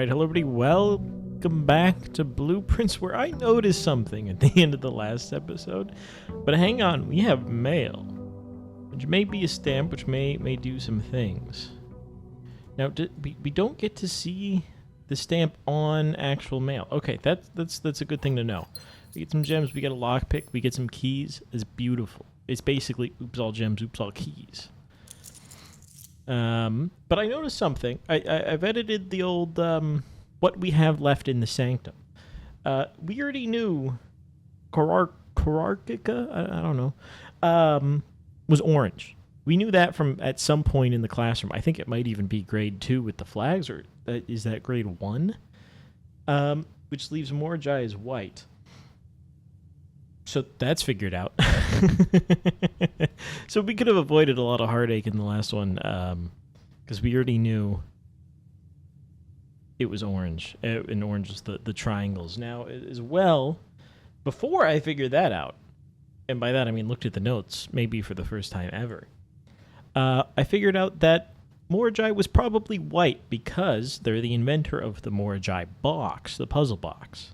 Alright, hello everybody, welcome back to Blueprints, where I noticed something at the end of the last episode. But hang on, we have mail, which may be a stamp, which may do some things. Now, we don't get to see the stamp on actual mail. Okay, that's a good thing to know. We get some gems, we get a lockpick, we get some keys. It's beautiful. It's basically oops all gems, oops all keys. But I noticed something. I've edited the old what we have left in the sanctum. We already knew Korarkica, I don't know, was orange. We knew that from at some point in the classroom. I think it might even be grade 2 with the flags, or is that grade 1? Which leaves Morajai as white. So that's figured out. So we could have avoided a lot of heartache in the last one, because we already knew it was orange, and orange is the triangles. Now, as well, before I figured that out, and by that I mean looked at the notes, maybe for the first time ever, I figured out that Morajai was probably white because they're the inventor of the Morajai box, the puzzle box.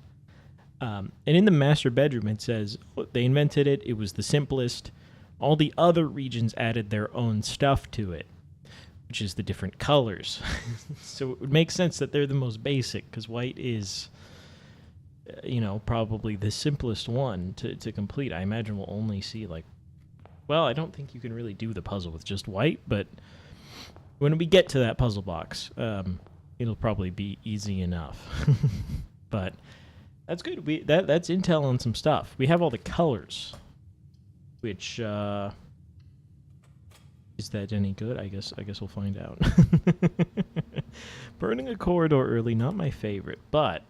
And in the master bedroom, it says they invented it. It was the simplest. All the other regions added their own stuff to it, which is the different colors. So it would make sense that they're the most basic, because white is, probably the simplest one to complete. I imagine we'll only see, I don't think you can really do the puzzle with just white, but when we get to that puzzle box, it'll probably be easy enough. But that's good. That's intel on some stuff. We have all the colors, which is that any good? I guess we'll find out. Burning a corridor early, not my favorite, but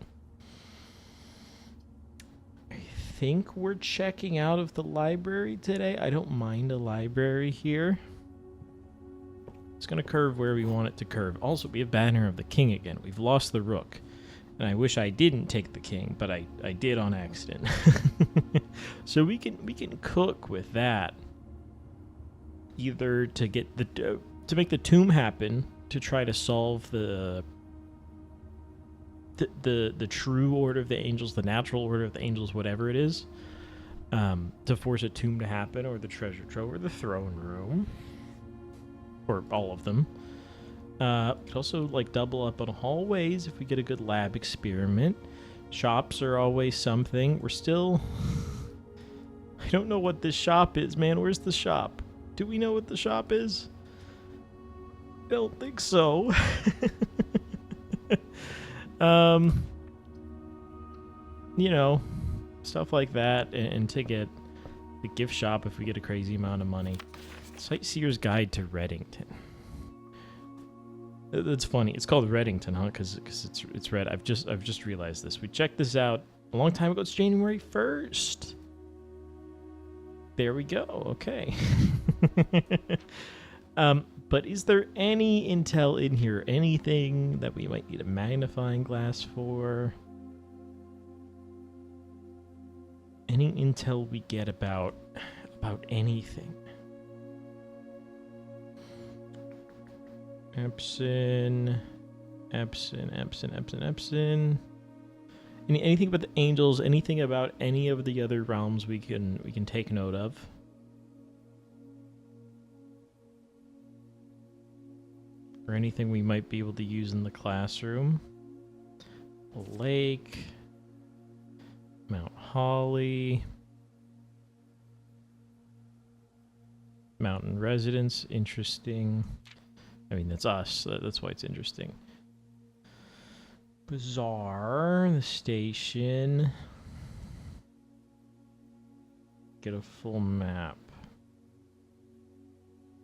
I think we're checking out of the library today. I don't mind a library here. It's gonna curve where we want it to curve. Also, we have Banner of the King again. We've lost the rook. And I wish I didn't take the king, but I did on accident. So we can cook with that. Either to get to make the tomb happen, to try to solve the true order of the angels, the natural order of the angels, whatever it is, to force a tomb to happen, or the treasure trove, or the throne room, or all of them. Could also double up on hallways if we get a good lab experiment. Shops are always something. We're still... I don't know what this shop is, man. Where's the shop? Do we know what the shop is? I don't think so. Stuff like that, and to get the gift shop if we get a crazy amount of money. Sightseer's Guide to Reddington. That's funny. It's called Reddington, huh? Because it's red. I've just realized this. We checked this out a long time ago. It's January 1st. There we go. Okay. But is there any intel in here? Anything that we might need a magnifying glass for? Any intel we get about anything? Epson. Anything about the angels? Anything about any of the other realms we can take note of? Or anything we might be able to use in the classroom? A lake. Mount Holly. Mountain residence. Interesting. I mean, that's us. That's why it's interesting. Bazaar, the station. Get a full map.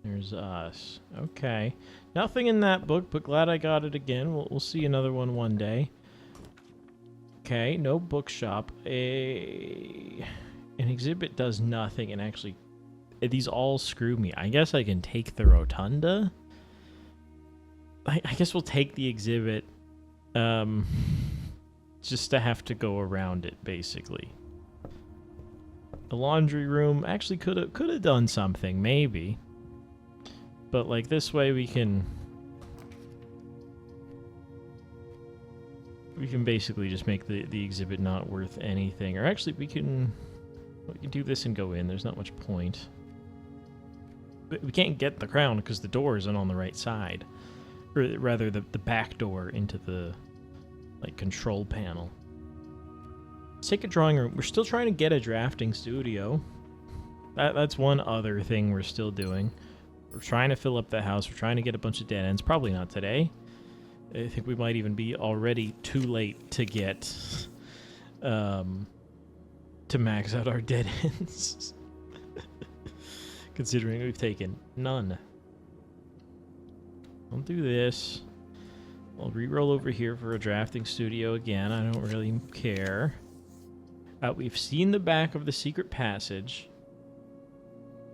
There's us. Okay. Nothing in that book, but glad I got it again. We'll see another one day. Okay, no bookshop. An exhibit does nothing, and actually, these all screw me. I guess I can take the rotunda. I guess we'll take the exhibit, just to have to go around it, basically. The laundry room actually could have done something, maybe. But this way we can We can basically just make the exhibit not worth anything. Or actually, we can do this and go in. There's not much point. But we can't get the crown because the door isn't on the right side. Or rather, the back door into the like control panel. Let's take a drawing room. We're still trying to get a drafting studio. That's one other thing we're still doing. We're trying to fill up the house. We're trying to get a bunch of dead ends. Probably not today. I think we might even be already too late to get to max out our dead ends. Considering we've taken none. I'll do this. I'll re-roll over here for a drafting studio again. I don't really care. We've seen the back of the secret passage.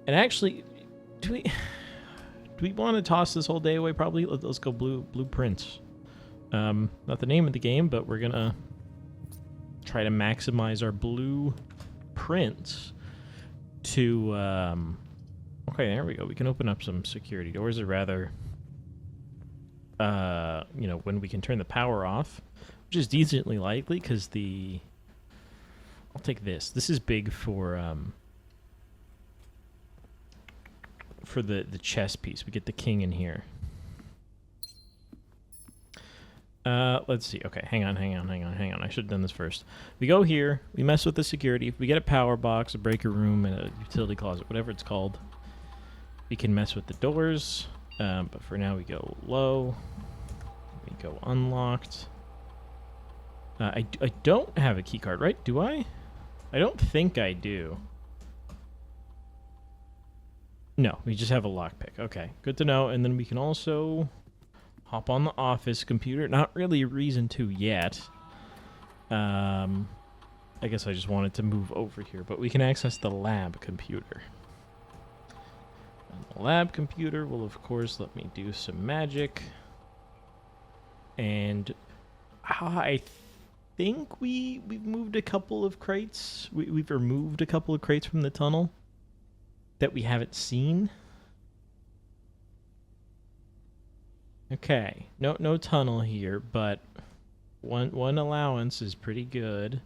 And actually, do we want to toss this whole day away? Probably. Let's go blueprints. Not the name of the game, but we're gonna try to maximize our blueprints to. Okay, there we go. We can open up some security doors, or rather, when we can turn the power off, which is decently likely because I'll take this. This is big for the chess piece. We get the king in here. Let's see. Okay, hang on. I should have done this first. We go here. We mess with the security. If we get a power box, a breaker room, and a utility closet, whatever it's called, we can mess with the doors. But for now, we go low. We go unlocked. I don't have a key card, right? Do I? I don't think I do. No, we just have a lockpick. Okay, good to know. And then we can also hop on the office computer. Not really a reason to yet. I guess I just wanted to move over here, but we can access the lab computer. And the lab computer will, of course, let me do some magic. And I think we've moved a couple of crates. We've removed a couple of crates from the tunnel that we haven't seen. Okay, no tunnel here, but one allowance is pretty good.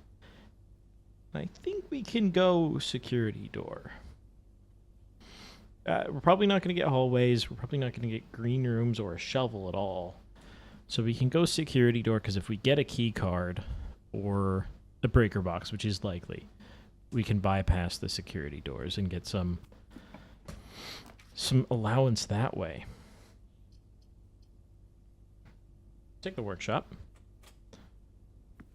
I think we can go security door. We're probably not going to get hallways. We're probably not going to get green rooms or a shovel at all. So we can go security door, because if we get a key card or a breaker box, which is likely, we can bypass the security doors and get some allowance that way. Take the workshop.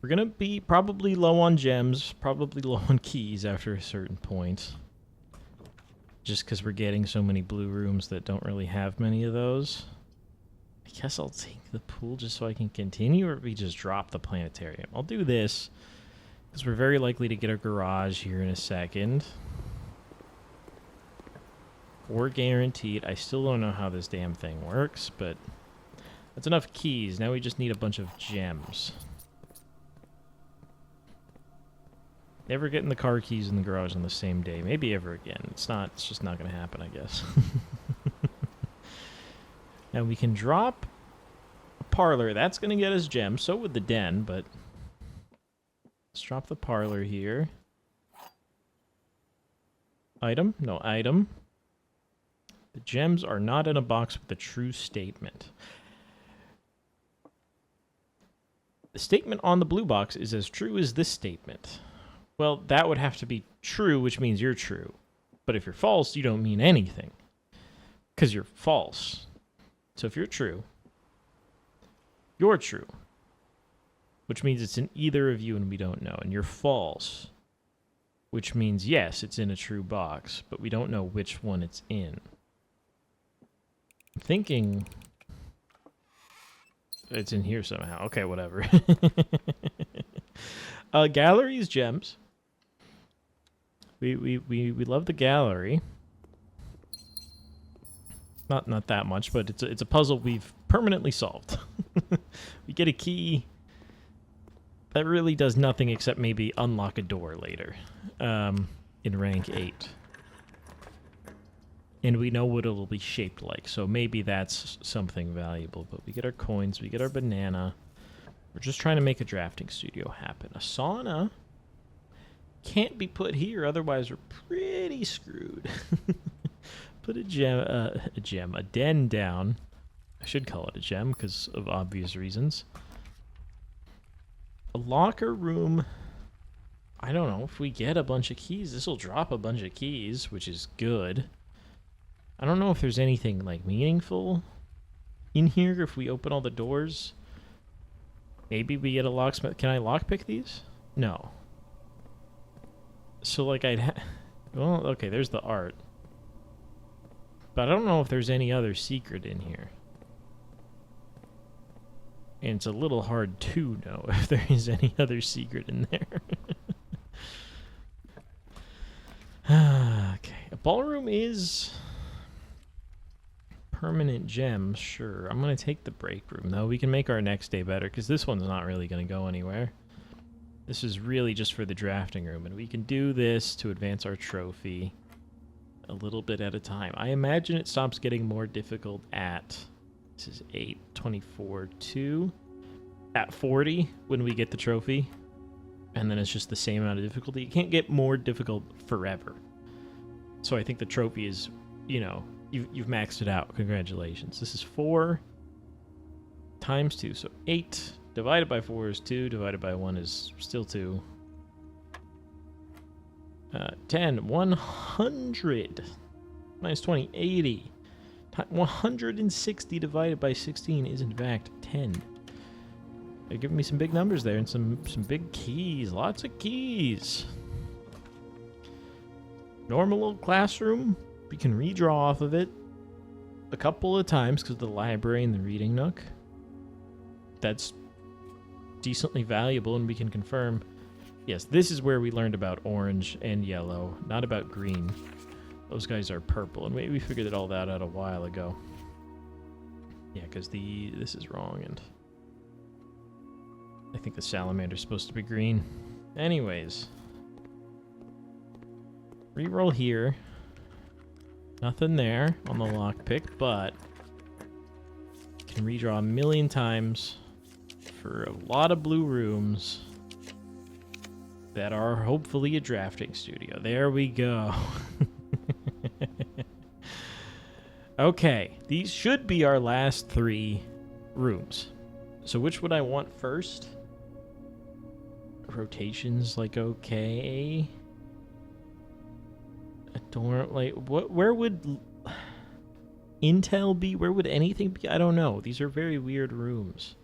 We're going to be probably low on gems, probably low on keys after a certain point. Just because we're getting so many blue rooms that don't really have many of those. I guess I'll take the pool just so I can continue, or we just drop the planetarium. I'll do this, because we're very likely to get a garage here in a second. Or guaranteed. I still don't know how this damn thing works, but that's enough keys. Now we just need a bunch of gems. Never getting the car keys in the garage on the same day. Maybe ever again. It's just not going to happen, I guess. Now we can drop a parlor. That's going to get us gems. So would the den, but let's drop the parlor here. Item? No item. The gems are not in a box with a true statement. The statement on the blue box is as true as this statement. Well, that would have to be true, which means you're true. But if you're false, you don't mean anything, because you're false. So if you're true, which means it's in either of you and we don't know. And you're false, which means, yes, it's in a true box, but we don't know which one it's in. I'm thinking it's in here somehow. Okay, whatever. Galleries, gems. We love the gallery. Not that much, but it's a puzzle we've permanently solved. We get a key that really does nothing except maybe unlock a door later, in rank 8. And we know what it'll be shaped like, so maybe that's something valuable. But we get our coins, we get our banana. We're just trying to make a drafting studio happen. A sauna can't be put here, otherwise we're pretty screwed. Put a den down. I should call it a gem because of obvious reasons. A locker room. I don't know, if we get a bunch of keys, this will drop a bunch of keys, which is good. I don't know if there's anything like meaningful in here if we open all the doors. Maybe we get a locksmith. Can I lockpick these? No. So like well, okay, there's the art. But I don't know if there's any other secret in here. And it's a little hard to know if there is any other secret in there. Okay, a ballroom is permanent gem, sure. I'm going to take the break room, though. We can make our next day better, because this one's not really going to go anywhere. This is really just for the drafting room, and we can do this to advance our trophy a little bit at a time. I imagine it stops getting more difficult at, this is 8, 24, 2, at 40 when we get the trophy, and then it's just the same amount of difficulty. It can't get more difficult forever. So I think the trophy is, you know, you've maxed it out. Congratulations. This is 4 times 2, so 8 divided by 4 is 2, divided by 1 is still 2. 10, 100 minus 20, 80. 160 divided by 16 is in fact 10. They're giving me some big numbers there and some big keys. Lots of keys. Normal old classroom. We can redraw off of it a couple of times because of the library and the reading nook. That's decently valuable, and we can confirm. Yes, this is where we learned about orange and yellow, not about green. Those guys are purple, and we figured it all that out a while ago. Yeah, because this is wrong, and I think the salamander's supposed to be green. Anyways. Reroll here. Nothing there on the lockpick, but can redraw a million times for a lot of blue rooms that are hopefully a drafting studio. There we go. Okay, these should be our last 3 rooms. So which would I want first? Rotations, like, okay. I don't, like, where would Intel be? Where would anything be? I don't know. These are very weird rooms.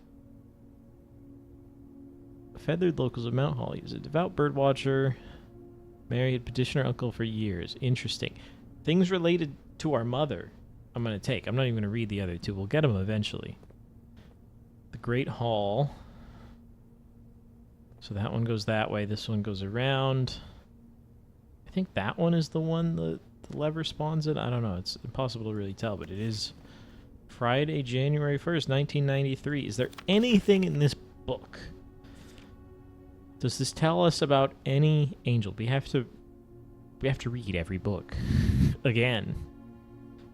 Feathered locals of Mount Holly is a devout birdwatcher. Married petitioner uncle for years. Interesting. Things related to our mother I'm going to take. I'm not even going to read the other 2. We'll get them eventually. The Great Hall. So that one goes that way. This one goes around. I think that one is the one the lever spawns it. I don't know. It's impossible to really tell, but it is Friday, January 1st, 1993. Is there anything in this book? Does this tell us about any angel? We have to read every book again.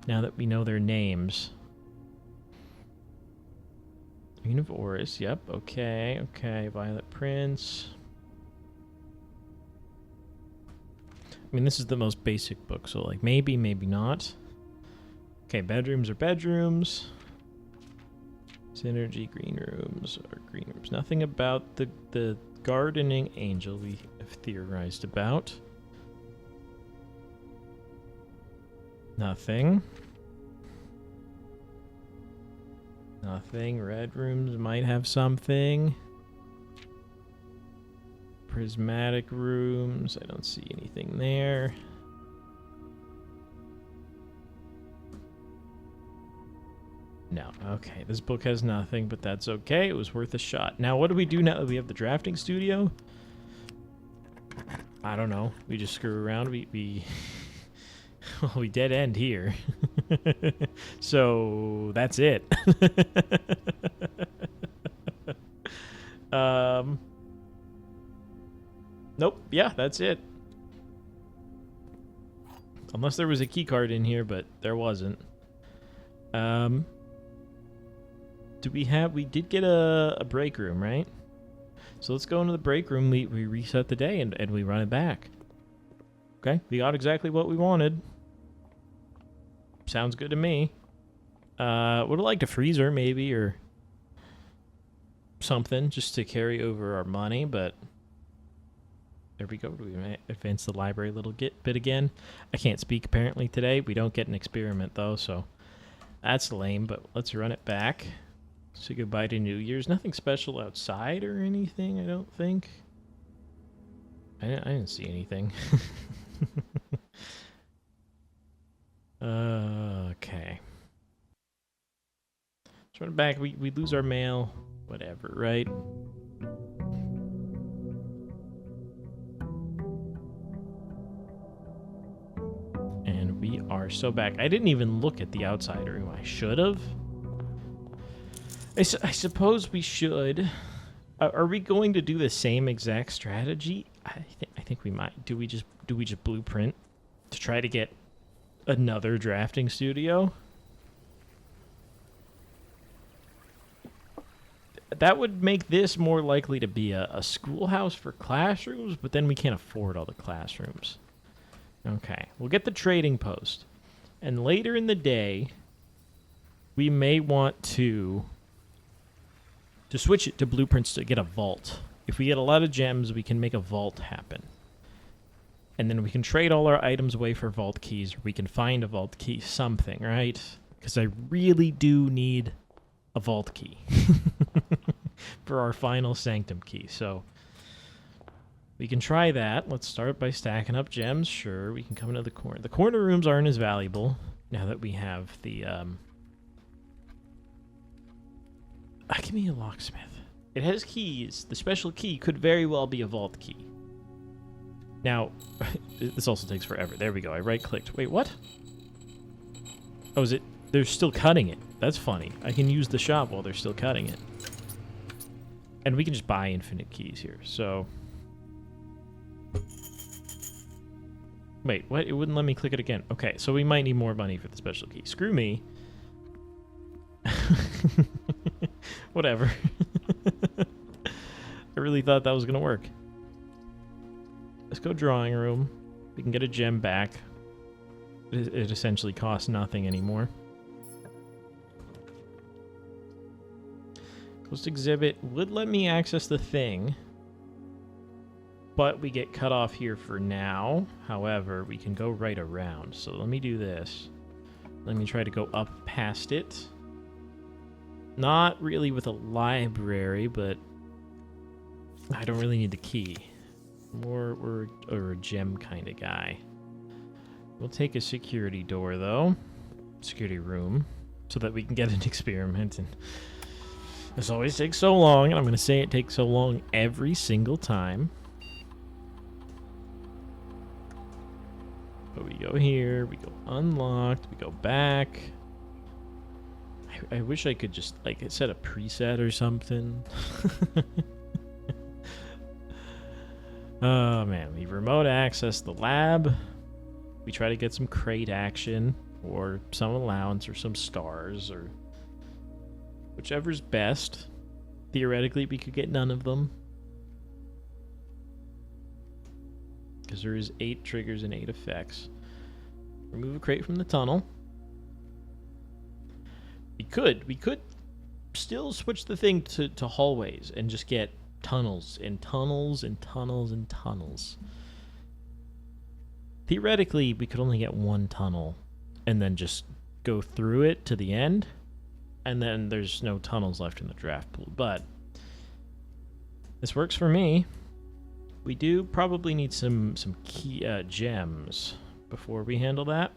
Now that we know their names. Queen of Oris, yep, okay. Violet Prince. I mean, this is the most basic book, so like maybe, maybe not. Okay, bedrooms are bedrooms. Synergy green rooms are green rooms. Nothing about the gardening angel we have theorized about. Nothing. Red rooms might have something. Prismatic rooms. I don't see anything there. No. Okay, this book has nothing, but that's okay. It was worth a shot. Now, what do we do now that we have the drafting studio? I don't know. We just screw around. We well, we dead end here. So that's it. Nope. Yeah, that's it. Unless there was a key card in here, but there wasn't. We did get a break room, right? So let's go into the break room. We reset the day and we run it back. Okay, we got exactly what we wanted. Sounds good to me. Would have liked a freezer maybe or something just to carry over our money, but there we go. Do we advance the library a little bit again? I can't speak apparently today. We don't get an experiment though, so that's lame, but let's run it back. Say goodbye to New Year's. Nothing special outside or anything, I don't think. I didn't see anything. Okay. Let's run it back. We lose our mail. Whatever, right? And we are so back. I didn't even look at the outside room. I should have. I suppose we should. Are we going to do the same exact strategy? I think we might. Do we just blueprint to try to get another drafting studio? That would make this more likely to be a schoolhouse for classrooms, but then we can't afford all the classrooms. Okay, we'll get the trading post. And later in the day, we may want to switch it to blueprints to get a vault. If we get a lot of gems, we can make a vault happen. And then we can trade all our items away for vault keys, or we can find a vault key, something, right? Because I really do need a vault key for our final sanctum key. So we can try that. Let's start by stacking up gems. Sure, we can come into the corner. The corner rooms aren't as valuable now that we have the... give me a locksmith. It has keys. The special key could very well be a vault key. Now, this also takes forever. There we go. I right-clicked. Wait, what? Oh, is it? They're still cutting it. That's funny. I can use the shop while they're still cutting it. And we can just buy infinite keys here, so... Wait, what? It wouldn't let me click it again. Okay, so we might need more money for the special key. Screw me. Whatever. I really thought that was going to work. Let's go drawing room. We can get a gem back. It essentially costs nothing anymore. Post exhibit would let me access the thing, but we get cut off here for now. However, we can go right around. So let me do this. Let me try to go up past it. Not really with a library, but I don't really need the key. Or a gem kind of guy. We'll take a security door, though. Security room. So that we can get an experiment. And this always takes so long, and I'm going to say it takes so long every single time. But we go here, we go unlocked, we go back. I wish I could just, like, set a preset or something. Oh, man. We remote access the lab. We try to get some crate action, or some allowance, or some stars, or whichever's best. Theoretically, we could get none of them. Because there is 8 triggers and 8 effects. Remove a crate from the tunnel. We could still switch the thing to hallways and just get tunnels and tunnels and tunnels and tunnels. Theoretically, we could only get one tunnel and then just go through it to the end, and then there's no tunnels left in the draft pool. But this works for me. We do probably need some key gems before we handle that.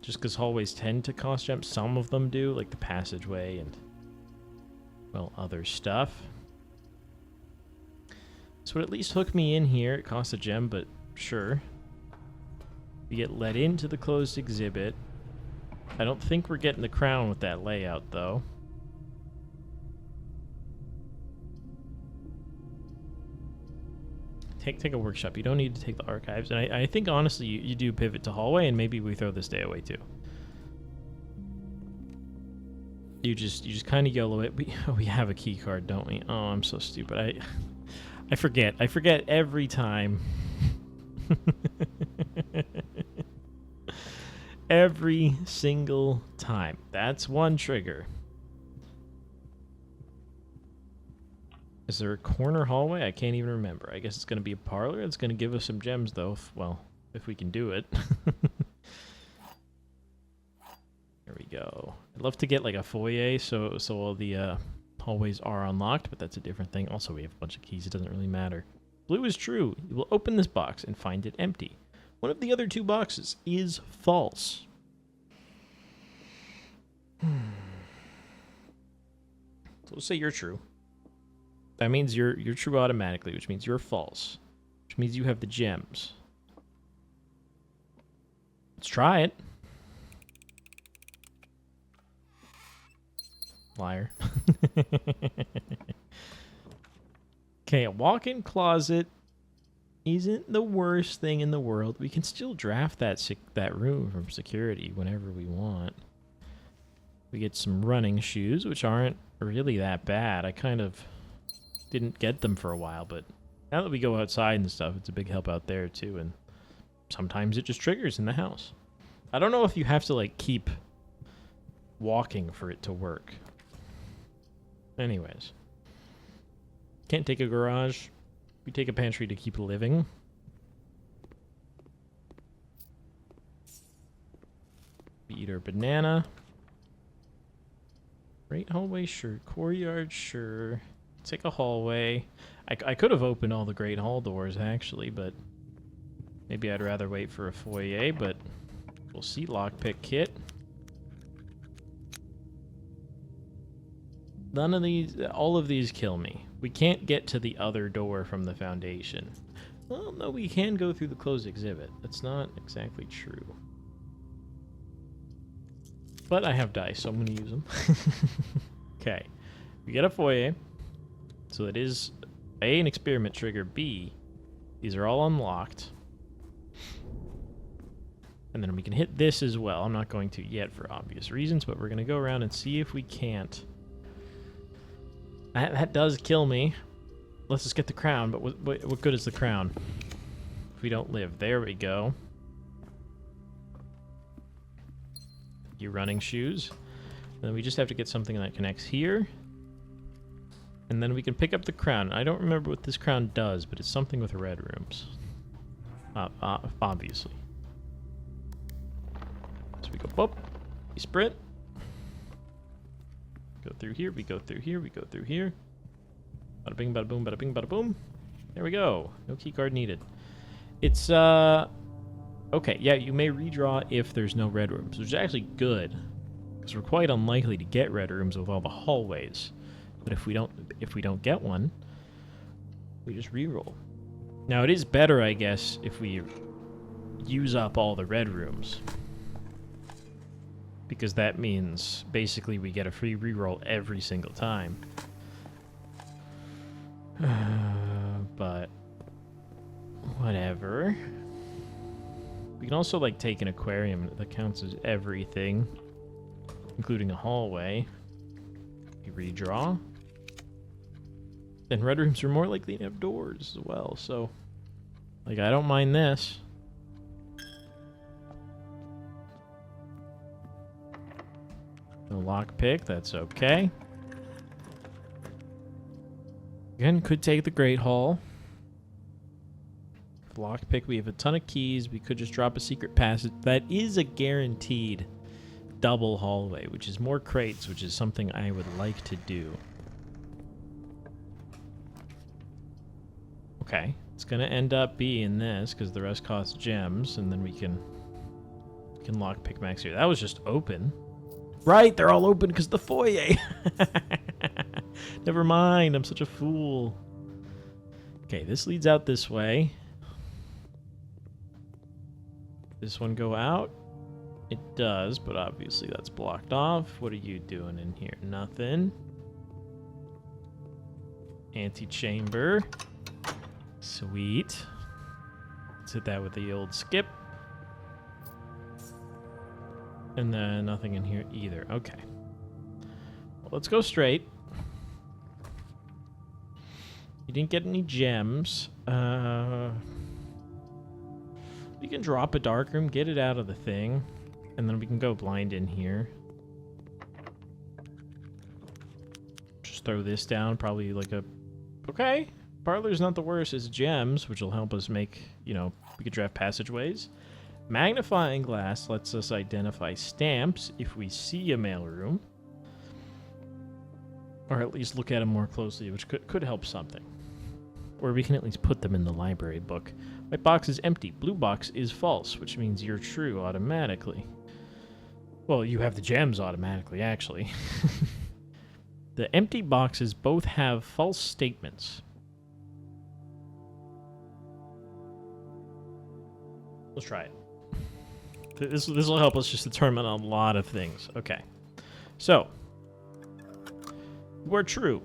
Just because hallways tend to cost gems. Some of them do, like the passageway and, well, other stuff. This would at least hook me in here. It costs a gem, but sure. We get let into the closed exhibit. I don't think we're getting the crown with that layout, though. Take a workshop. You don't need to take the archives. And I think, honestly, you do pivot to hallway, and maybe we throw this day away, too. You just kind of YOLO it. We have a key card, don't we? Oh, I'm so stupid. I forget. I forget every time. Every single time. That's one trigger. Is there a corner hallway? I can't even remember. I guess it's going to be a parlor. It's going to give us some gems, though. If we can do it. There we go. I'd love to get like a foyer so all the hallways are unlocked, but that's a different thing. Also, we have a bunch of keys. It doesn't really matter. Blue is true. You will open this box and find it empty. One of the other two boxes is false. So let's say you're true. That means you're true automatically, which means you're false. Which means you have the gems. Let's try it. Liar. Okay, a walk-in closet isn't the worst thing in the world. We can still draft that room from security whenever we want. We get some running shoes, which aren't really that bad. I kind of didn't get them for a while, but now that we go outside and stuff, it's a big help out there too, and sometimes it just triggers in the house. I don't know if you have to like keep walking for it to work. Anyways. Can't take a garage. We take a pantry to keep living. We eat our banana. Great hallway, sure. Courtyard, sure. Take a hallway. I could have opened all the great hall doors, actually, but maybe I'd rather wait for a foyer, but we'll see. Lockpick kit. None of these, all of these kill me. We can't get to the other door from the foundation. Well, no, we can go through the closed exhibit. That's not exactly true. But I have dice, so I'm going to use them. Okay. We get a foyer. So it is A, an experiment trigger. B, these are all unlocked. And then we can hit this as well. I'm not going to yet for obvious reasons, but we're going to go around and see if we can't. That does kill me. Let's just get the crown, but what good is the crown if we don't live? There we go. You running shoes. And then we just have to get something that connects here. And then we can pick up the crown. I don't remember what this crown does, but it's something with red rooms. Obviously. So we go, boop. We sprint. Go through here, we go through here, we go through here. Bada bing, bada boom, bada bing, bada boom. There we go. No key card needed. It's, okay, yeah, you may redraw if there's no red rooms, which is actually good. Because we're quite unlikely to get red rooms with all the hallways. But if we don't get one, we just reroll. Now it is better, I guess, if we use up all the red rooms. Because that means basically we get a free reroll every single time. But whatever. We can also like take an aquarium that counts as everything, including a hallway. We redraw. And red rooms are more likely to have doors as well, so like I don't mind this. No lockpick, that's okay. Again, could take the Great Hall. Lockpick, we have a ton of keys. We could just drop a secret passage. That is a guaranteed double hallway, which is more crates, which is something I would like to do. Okay, it's gonna end up being this because the rest costs gems, and then we can lockpick max here. That was just open. Right, they're all open because the foyer. Never mind, I'm such a fool. Okay, this leads out this way. This one go out? It does, but obviously that's blocked off. What are you doing in here? Nothing. Antechamber. Sweet. Let's hit that with the old skip. And then nothing in here either. Okay. let's go straight. You didn't get any gems. We can drop a dark room, get it out of the thing, and then we can go blind in here. Just throw this down, probably like a... Okay, parlor's not the worst. It's gems, which will help us make, you know, we could draft passageways. Magnifying glass lets us identify stamps if we see a mailroom. Or at least look at them more closely, which could help something. Or we can at least put them in the library book. White box is empty. Blue box is false, which means you're true automatically. Well, you have the gems automatically, actually. The empty boxes both have false statements. Let's try it. This will help us just determine a lot of things. Okay. So, you are true.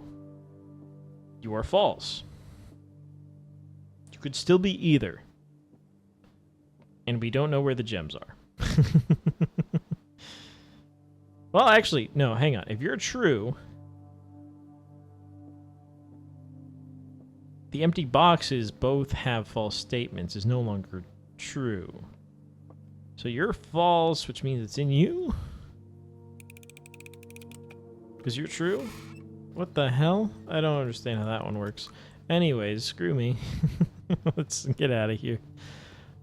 You are false. You could still be either. And we don't know where the gems are. Well, actually, no, hang on. If you're true, the empty boxes both have false statements is no longer true. So you're false, which means it's in you? Because you're true? What the hell? I don't understand how that one works. Anyways, screw me. Let's get out of here.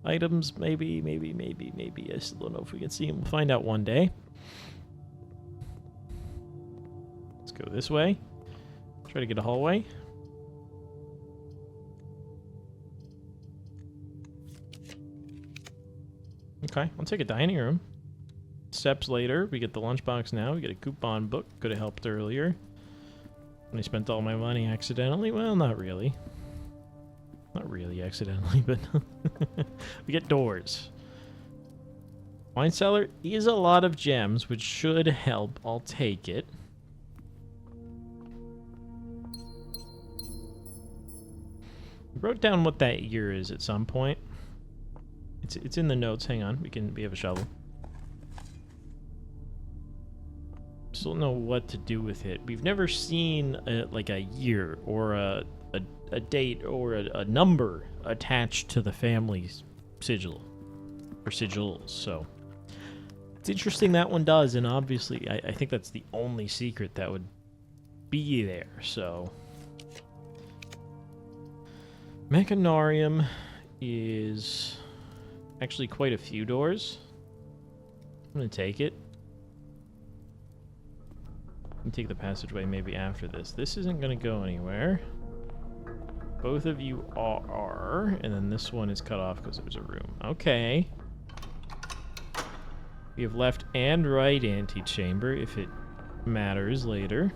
Items, maybe. I still don't know if we can see them. We'll find out one day. Let's go this way. Try to get a hallway. Okay, I'll take a dining room. Steps later, we get the lunchbox now. We get a coupon book. Could have helped earlier. When I spent all my money accidentally. Well, not really. Not really accidentally, but we get doors. Wine cellar is a lot of gems, which should help. I'll take it. I wrote down what that year is at some point. It's in the notes. Hang on, we have a shovel. Still don't know what to do with it. We've never seen like a year or a date or a number attached to the family's sigil or sigils. So it's interesting that one does, and obviously I think that's the only secret that would be there. So Mechanarium is actually quite a few doors. I'm gonna take it. You can take the passageway maybe after this. This isn't gonna go anywhere. Both of you are, and then this one is cut off because there's a room. Okay. We have left and right antechamber if it matters later.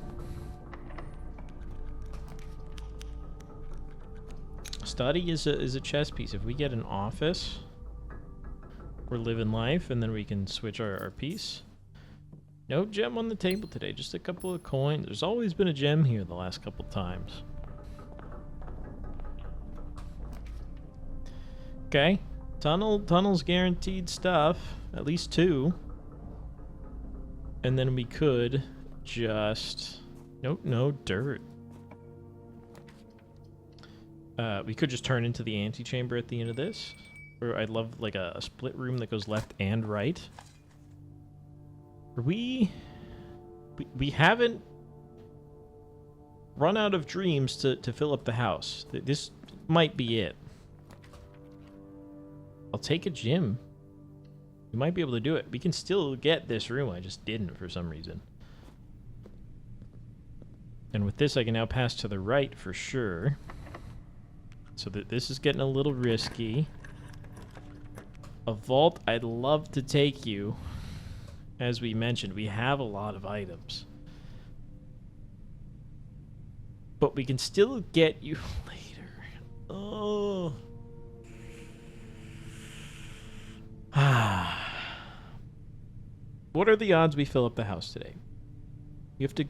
Study is a chess piece. If we get an office, we're living life, and then we can switch our piece. No gem on the table today, just a couple of coins. There's always been a gem here the last couple times. Okay, tunnel's guaranteed stuff, at least 2. And then we could just... Nope, no dirt. We could just turn into the antechamber at the end of this. Or I'd love like a split room that goes left and right. We haven't run out of dreams to fill up the house. This might be it. I'll take a gym. We might be able to do it. We can still get this room. I just didn't for some reason. And with this, I can now pass to the right for sure. So that this is getting a little risky. A vault, I'd love to take you. As we mentioned, we have a lot of items. But we can still get you later. Oh. What are the odds we fill up the house today? We have to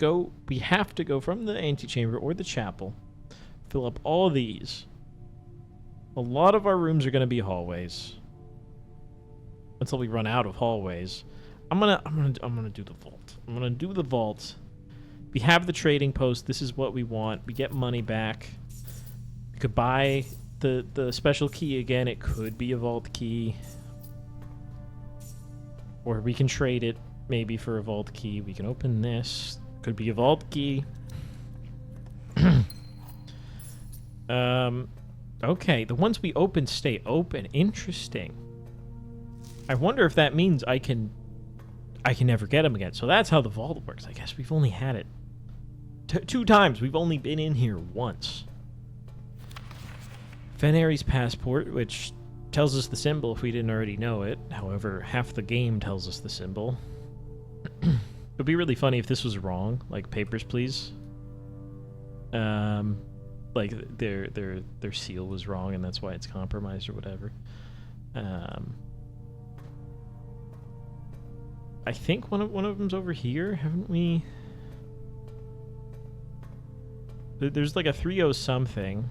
go from the antechamber or the chapel, fill up all these. A lot of our rooms are going to be hallways. Until we run out of hallways. I'm gonna do the vault. I'm gonna do the vault We have the trading post. This is what we want. We get money back. We could buy the special key again. It could be a vault key. Or we can trade it maybe for a vault key. We can open this. Could be a vault key. Okay, the ones we open stay open. Interesting. I wonder if that means I can never get them again. So that's how the vault works. I guess we've only had it 2 times. We've only been in here once. Fenari's passport, which tells us the symbol if we didn't already know it. However, half the game tells us the symbol. It'd be really funny if this was wrong, like Papers, Please. Like their seal was wrong and that's why it's compromised or whatever. I think one of them's over here, haven't we? There's like a 3-0 something.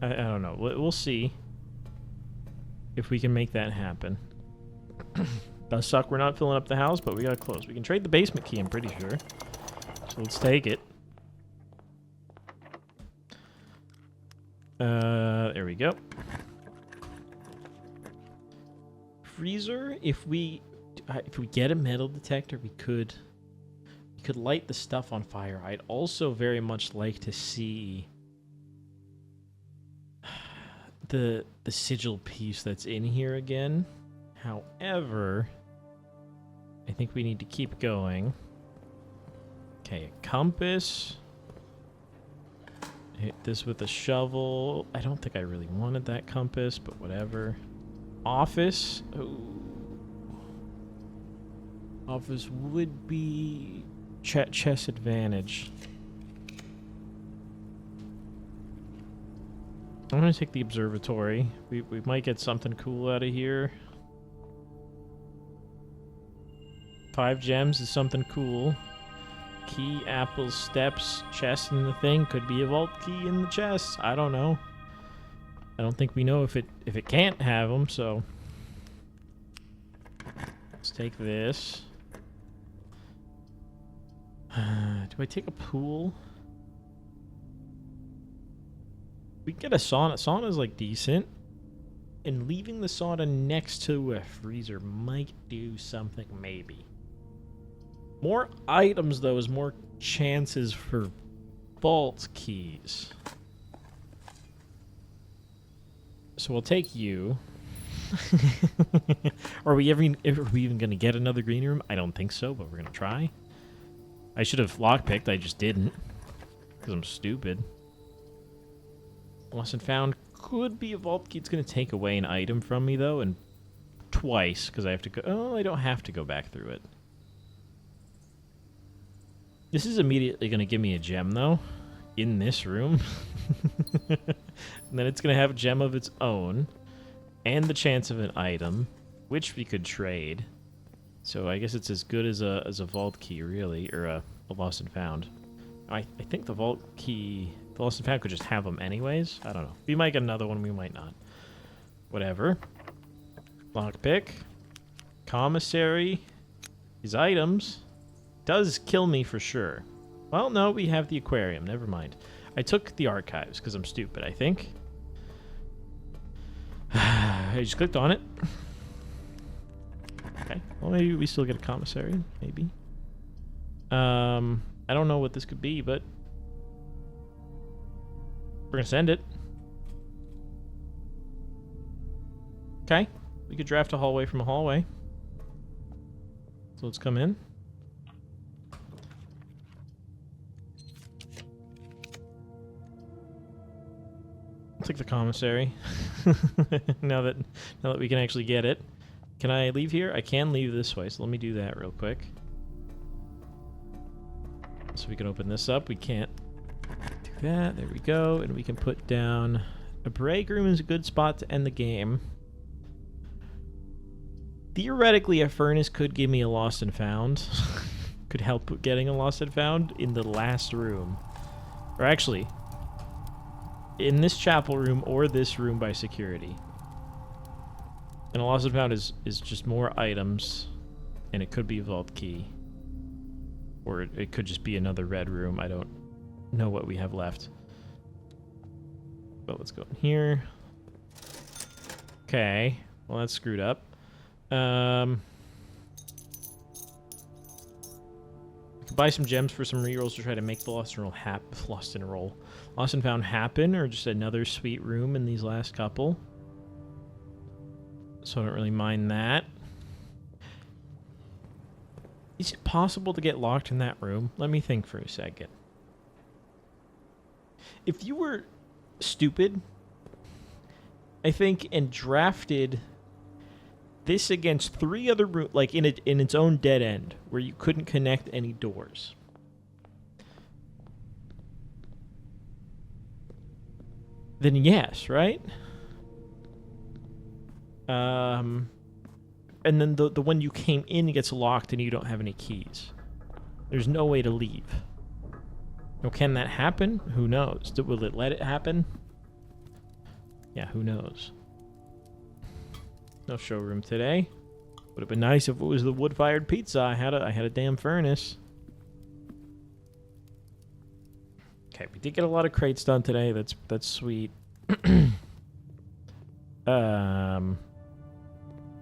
I don't know. We'll see if we can make that happen. Does suck we're not filling up the house, but we got close. We can trade the basement key, I'm pretty sure. So let's take it. There we go. Freezer, if we get a metal detector, we could light the stuff on fire. I'd also very much like to see the sigil piece that's in here again. However, I think we need to keep going. Okay, a compass. Hit this with a shovel. I don't think I really wanted that compass, but whatever. Office. Ooh. Office would be chess advantage. I'm gonna take the observatory. We might get something cool out of here. 5 gems is something cool. Key, apples, steps, chest in the thing. Could be a vault key in the chest. I don't know. I don't think we know if it can't have them, so let's take this. Do I take a pool? We can get a sauna. Sauna's like decent. And leaving the sauna next to a freezer might do something, maybe. More items, though, is more chances for vault keys. So we'll take you. Are we even going to get another green room? I don't think so, but we're going to try. I should have lockpicked. I just didn't. Because I'm stupid. Lost and found could be a vault key. It's going to take away an item from me, though, and twice, because I have to go... Oh, I don't have to go back through it. This is immediately going to give me a gem, though, in this room. And then it's going to have a gem of its own, and the chance of an item, which we could trade. So I guess it's as good as a vault key, really, or a lost and found. I think the vault key... The lost and found could just have them anyways. I don't know. We might get another one, we might not. Whatever. Lockpick. Commissary. These items. Does kill me for sure. Well, no, we have the aquarium. Never mind. I took the archives because I'm stupid, I think. I just clicked on it. Okay. Well, maybe we still get a commissary. Maybe. I don't know what this could be, but we're gonna send it. Okay. We could draft a hallway from a hallway. So let's come in. I'll take the commissary. now that we can actually get it. Can I leave here? I can leave this way, so let me do that real quick. So we can open this up. We can't do that. There we go. And we can put down... A break room is a good spot to end the game. Theoretically, a furnace could give me a lost and found. Could help getting a lost and found in the last room. Or actually, in this chapel room or this room by security. And a lost and found is just more items. And it could be a vault key. Or it could just be another red room. I don't know what we have left. But let's go in here. Okay. Well, that's screwed up. We could buy some gems for some rerolls to try to make the Lost and Found happen, or just another sweet room in these last couple. So I don't really mind that. Is it possible to get locked in that room? Let me think for a second. If you were stupid, I think, and drafted this against 3 other rooms, like in its own dead end, where you couldn't connect any doors. Then yes, right? And then the one you came in gets locked and you don't have any keys. There's no way to leave. Now, can that happen? Who knows? Will it let it happen? Yeah, who knows? No showroom today. Would have been nice if it was the wood-fired pizza. I had a damn furnace. Okay, we did get a lot of crates done today. That's sweet.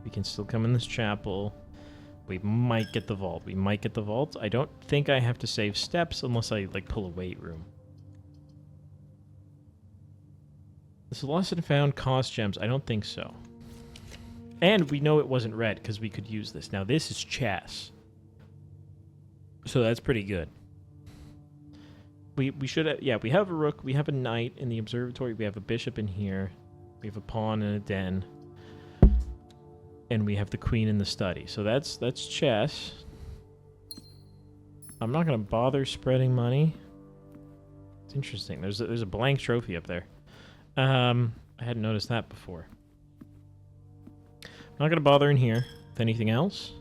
We can still come in this chapel. We might get the vault. I don't think I have to save steps unless I like pull a weight room. This Lost and Found cost gems. I don't think so. And we know it wasn't red because we could use this. Now this is chess. So that's pretty good. We should have, yeah, we have a rook, we have a knight in the observatory, we have a bishop in here, we have a pawn in a den, and we have the queen in the study. So that's chess. I'm not going to bother spreading money. It's interesting. There's a blank trophy up there. I hadn't noticed that before. I'm not going to bother in here with anything else.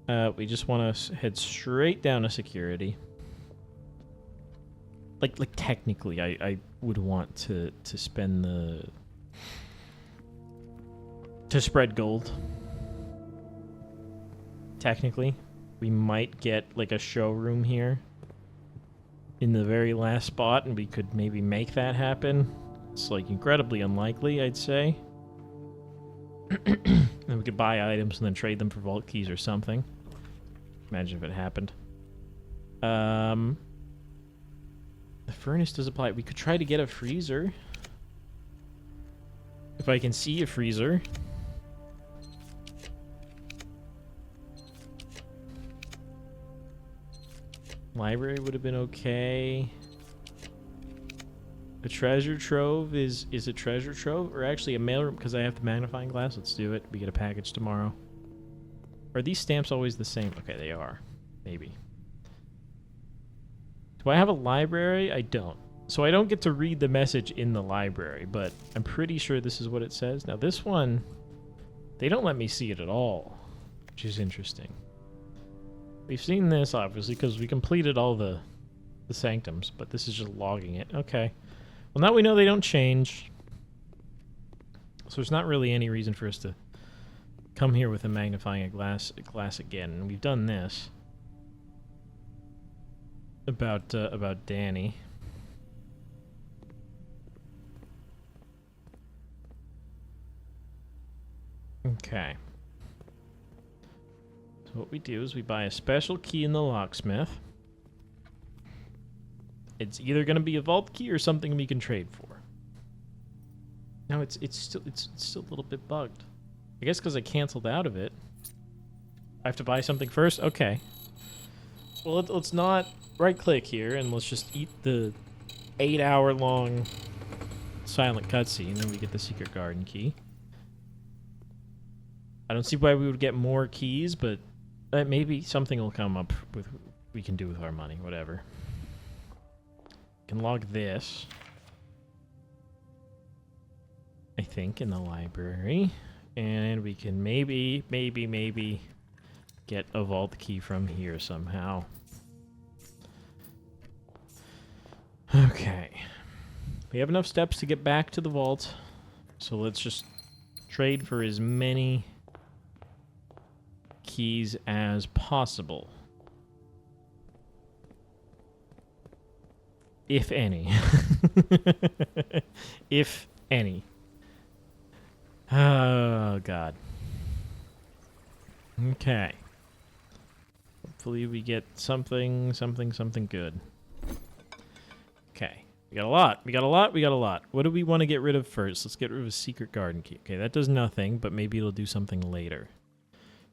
We just want to head straight down to security. Like technically, I would want to spend to spread gold. Technically, we might get like a showroom here in the very last spot, and we could maybe make that happen. It's like incredibly unlikely, I'd say. And we could buy items and then trade them for vault keys or something. Imagine if it happened. The furnace does apply. We could try to get a freezer. If I can see a freezer. Library would have been okay. A treasure trove is a treasure trove, or actually a mailroom because I have the magnifying glass. Let's do it. We get a package tomorrow. Are these stamps always the same? Okay, they are. Maybe. Do I have a library? I don't. So I don't get to read the message in the library, but I'm pretty sure this is what it says. Now this one, they don't let me see it at all, which is interesting. We've seen this, obviously, because we completed all the sanctums, but this is just logging it. Okay. Well, now we know they don't change. So there's not really any reason for us to come here with a magnifying glass again. And we've done this. About Danny. Okay. So what we do is we buy a special key in the locksmith. It's either going to be a vault key or something we can trade for. Now it's still a little bit bugged. I guess because I canceled out of it. I have to buy something first? Okay. Well, let's not right-click here, and let's just eat the 8-hour-long silent cutscene, and then we get the secret garden key. I don't see why we would get more keys, but maybe something will come up with we can do with our money, whatever. Can log this, I think, in the library, and we can maybe get a vault key from here somehow. Okay. We have enough steps to get back to the vault, so let's just trade for as many keys as possible. If any. If any. Oh, God. Okay. Hopefully we get something good. Okay. We got a lot. What do we want to get rid of first? Let's get rid of a secret garden key. Okay, that does nothing, but maybe it'll do something later.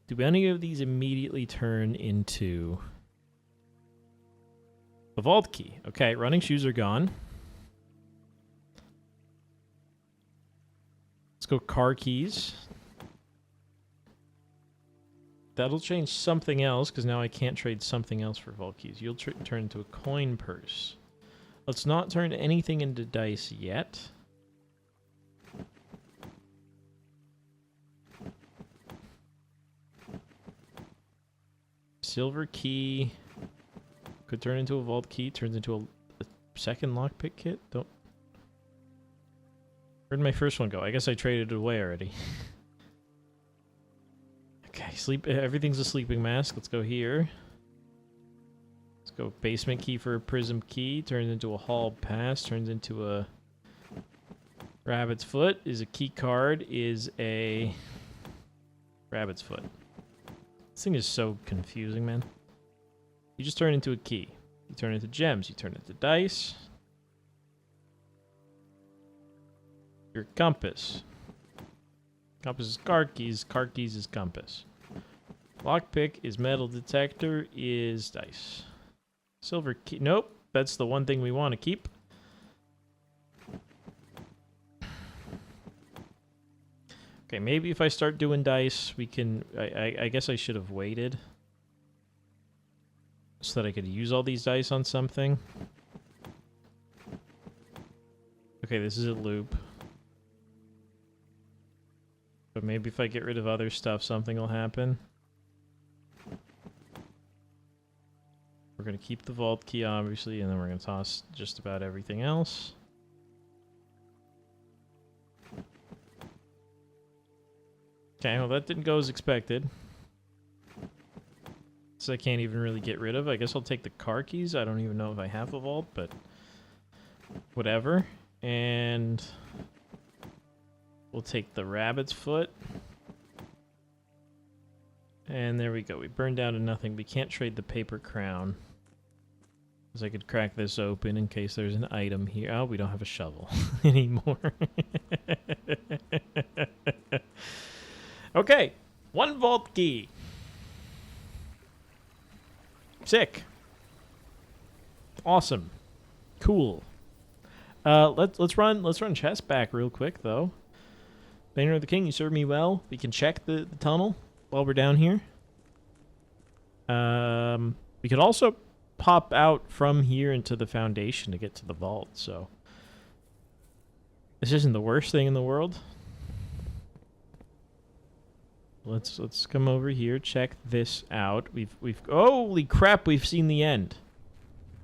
Do any of these immediately turn into a vault key? Okay, running shoes are gone. Let's go car keys. That'll change something else, because now I can't trade something else for vault keys. You'll turn into a coin purse. Let's not turn anything into dice yet. Silver key could turn into a vault key. Turns into a second lockpick kit. Don't. Where'd my first one go? I guess I traded it away already. Okay, everything's a sleeping mask. Let's go here. Let's go basement key for a prism key. Turns into a hall pass. Turns into a rabbit's foot. Is a key card. Is a rabbit's foot. This thing is so confusing, man. You just turn into a key. You turn into gems. You turn into dice. Your compass. Compass is card keys. Card keys is compass. Lockpick is metal detector is dice. Silver key. Nope. That's the one thing we want to keep. Okay, maybe if I start doing dice, we can... I guess I should have waited. So that I could use all these dice on something. Okay, this is a loop. But maybe if I get rid of other stuff, something will happen. We're going to keep the vault key, obviously, and then we're going to toss just about everything else. Okay, well that didn't go as expected. So I can't even really get rid of. I guess I'll take the car keys. I don't even know if I have a vault, but whatever. And we'll take the rabbit's foot. And there we go. We burned down to nothing. We can't trade the paper crown. Because I could crack this open in case there's an item here. Oh, we don't have a shovel anymore. Okay. One vault key. Sick. Awesome. Cool. Let's run chess back real quick though. Banner of the King, you served me well. We can check the tunnel while we're down here. We could also pop out from here into the foundation to get to the vault, so this isn't the worst thing in the world. Let's come over here, check this out. We've holy crap, we've seen the end.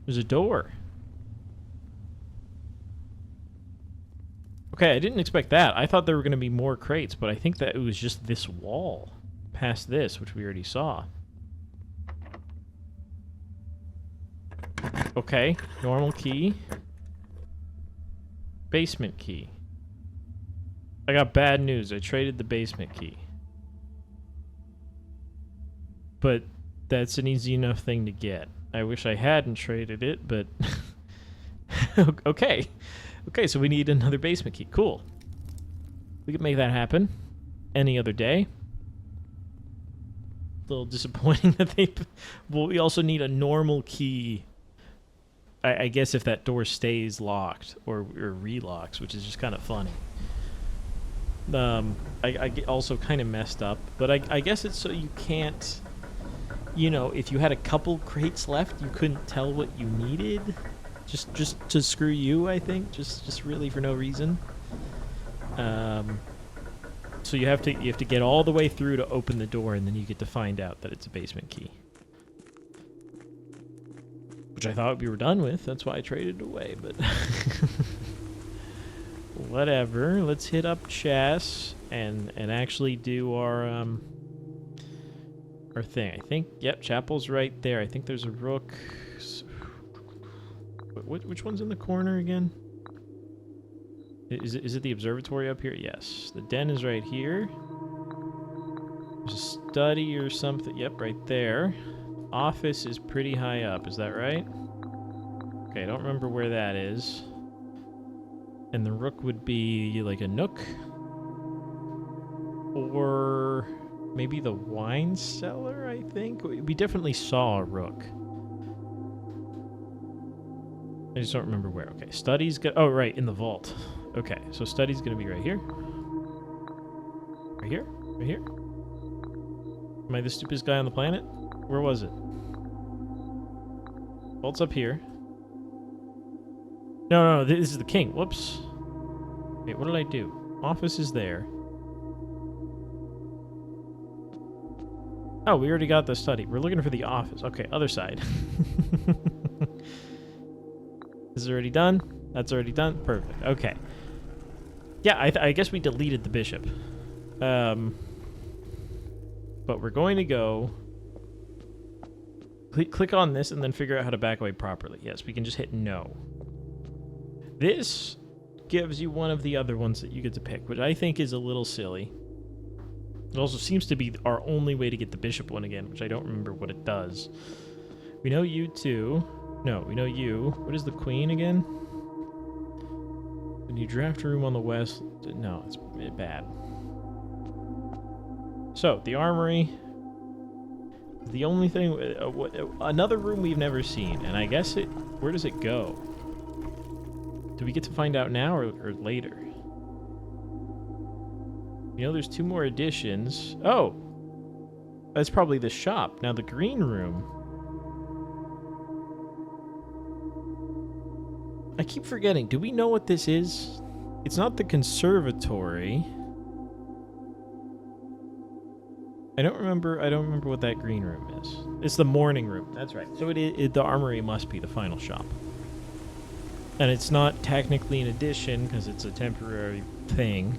There's a door. Okay, I didn't expect that. I thought there were going to be more crates, but I think that it was just this wall past this, which we already saw. Okay, normal key. Basement key. I got bad news. I traded the basement key. But that's an easy enough thing to get. I wish I hadn't traded it, but... Okay. Okay, so we need another basement key. Cool. We could make that happen any other day. A little disappointing that they... Well, we also need a normal key. I guess if that door stays locked or relocks, which is just kind of funny. I get also kind of messed up, but I guess it's so you can't... You know, if you had a couple crates left, you couldn't tell what you needed. Just to screw you, I think. Just really for no reason. So you have to get all the way through to open the door, and then you get to find out that it's a basement key. Which I thought we were done with. That's why I traded it away, but whatever. Let's hit up chess and actually do our our thing. I think, yep, chapel's right there. I think there's a rook. Which one's in the corner again? Is it the observatory up here? Yes. The den is right here. There's a study or something. Yep, right there. Office is pretty high up. Is that right? Okay, I don't remember where that is. And the rook would be like a nook. Or maybe the wine cellar, I think? We definitely saw a rook. I just don't remember where. Okay, study's good. Oh, right, in the vault. Okay, so study's gonna be right here. Right here? Right here? Am I the stupidest guy on the planet? Where was it? Vault's up here. No, this is the king. Whoops. Wait, what did I do? Office is there. Oh, we already got the study. We're looking for the office. Okay, other side. This is already done. That's already done. Perfect. Okay. Yeah, I guess we deleted the bishop. But we're going to go... Click on this and then figure out how to back away properly. Yes, we can just hit no. This gives you one of the other ones that you get to pick, which I think is a little silly. It also seems to be our only way to get the bishop one again, which I don't remember what it does. We know you two. No, we know you. What is the queen again? When you draft a room on the west... No, it's bad. So, the armory... The only thing... another room we've never seen, and I guess it... Where does it go? Do we get to find out now or later? You know, there's 2 more additions. Oh! That's probably the shop. Now, the green room... I keep forgetting. Do we know what this is? It's not the conservatory. I don't remember what that green room is. It's the morning room. That's right. So the armory must be the final shop. And it's not technically an addition because it's a temporary thing.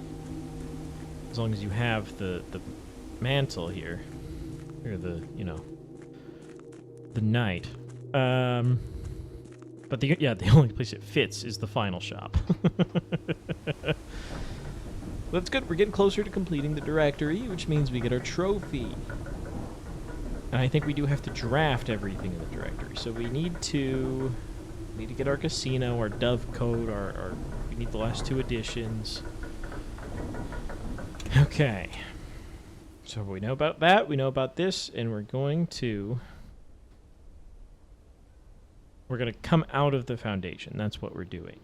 As long as you have the mantle here. Or the knight. But the only place it fits is the final shop. That's good. We're getting closer to completing the directory, which means we get our trophy. And I think we do have to draft everything in the directory. So we need to get our casino, our Dovecote, we need the last 2 additions. Okay. So we know about that, we know about this, and we're going to come out of the foundation. That's what we're doing.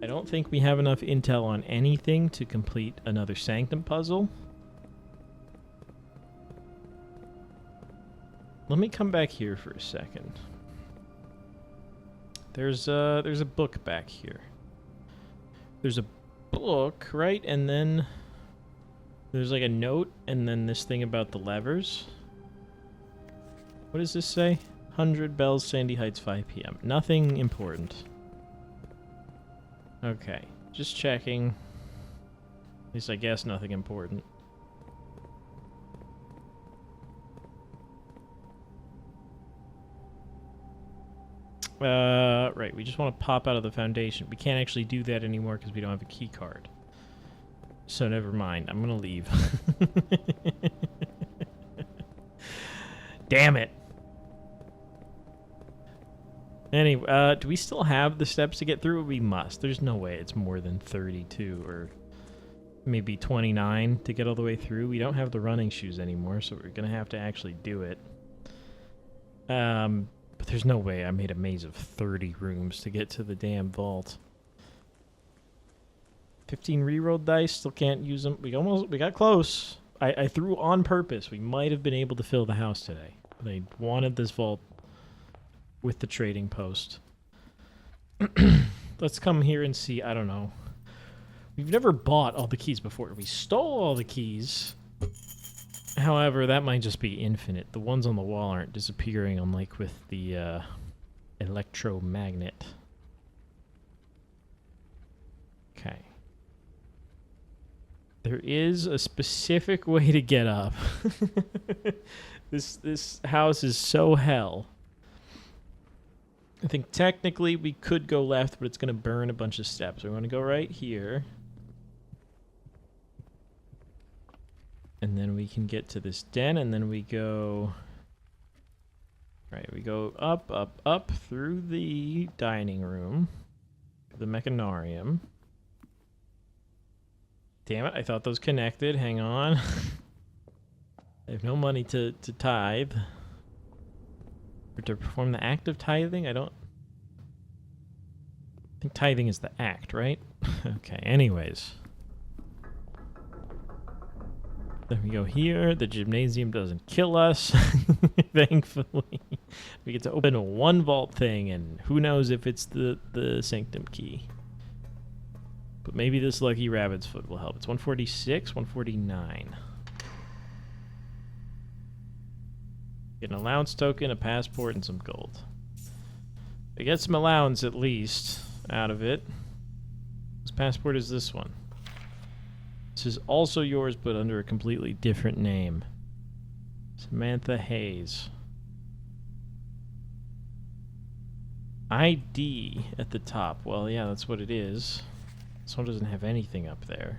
I don't think we have enough intel on anything to complete another Sanctum puzzle. Let me come back here for a second. There's a book back here. There's a book, right? And then there's like a note and then this thing about the levers. What does this say? 100 Bells, Sandy Heights, 5 p.m. Nothing important. Okay, just checking. At least I guess nothing important. Right, we just want to pop out of the foundation. We can't actually do that anymore because we don't have a key card. So never mind, I'm gonna leave. Damn it. Anyway, do we still have the steps to get through? We must. There's no way it's more than 32 or maybe 29 to get all the way through. We don't have the running shoes anymore, so we're going to have to actually do it. But there's no way I made a maze of 30 rooms to get to the damn vault. 15 rerolled dice, still can't use them. We got close. I threw on purpose. We might have been able to fill the house today. They wanted this vault with the trading post. Let's come here and see. I don't know. We've never bought all the keys before. We stole all the keys. However, that might just be infinite. The ones on the wall aren't disappearing, unlike with the electromagnet. Okay. There is a specific way to get up. This house is so hell. I think technically we could go left, but it's going to burn a bunch of steps. We want to go right here. And then we can get to this den, and then we go... Right, we go up, up, up through the dining room. The mechanarium. Damn it, I thought those connected. Hang on. I have no money to tithe. Or to perform the act of tithing? I think tithing is the act, right? Okay, anyways. Then we go here. The gymnasium doesn't kill us, thankfully. We get to open one vault thing, and who knows if it's the sanctum key. But maybe this lucky rabbit's foot will help. It's 146, 149. Get an allowance token, a passport, and some gold. I get some allowance at least out of it. Whose passport is this one? This is also yours, but under a completely different name. Samantha Hayes. ID at the top. Well, yeah, that's what it is. This one doesn't have anything up there.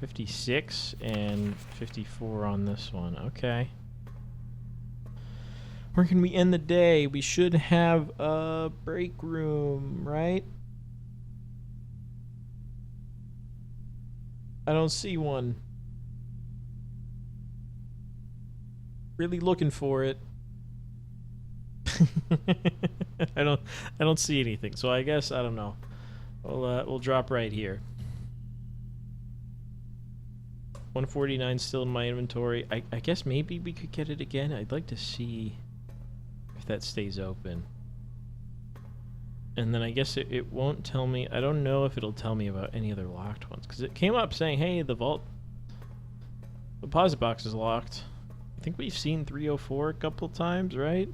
56 and 54 on this one. Okay. Where can we end the day? We should have a break room, right? I don't see one. Really looking for it. I don't see anything. So I guess I don't know. We'll drop right here. 149 still in my inventory. I guess maybe we could get it again. I'd like to see if that stays open. And then I guess it won't tell me. I don't know if it'll tell me about any other locked ones. Because it came up saying, hey, the deposit box is locked. I think we've seen 304 a couple times, right?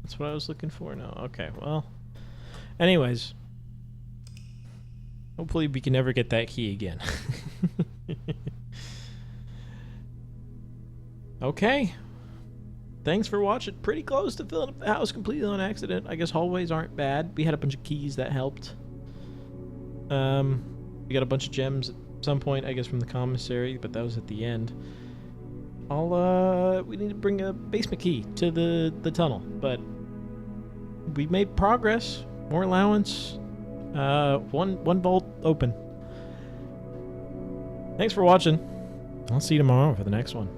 That's what I was looking for. No, okay, well. Anyways. Hopefully we can never get that key again. Okay. Thanks for watching. Pretty close to filling up the house completely on accident. I guess hallways aren't bad. We had a bunch of keys that helped. We got a bunch of gems at some point, I guess, from the commissary, but that was at the end. We need to bring a basement key to the tunnel, but we made progress. More allowance. One vault open. Thanks for watching. I'll see you tomorrow for the next one.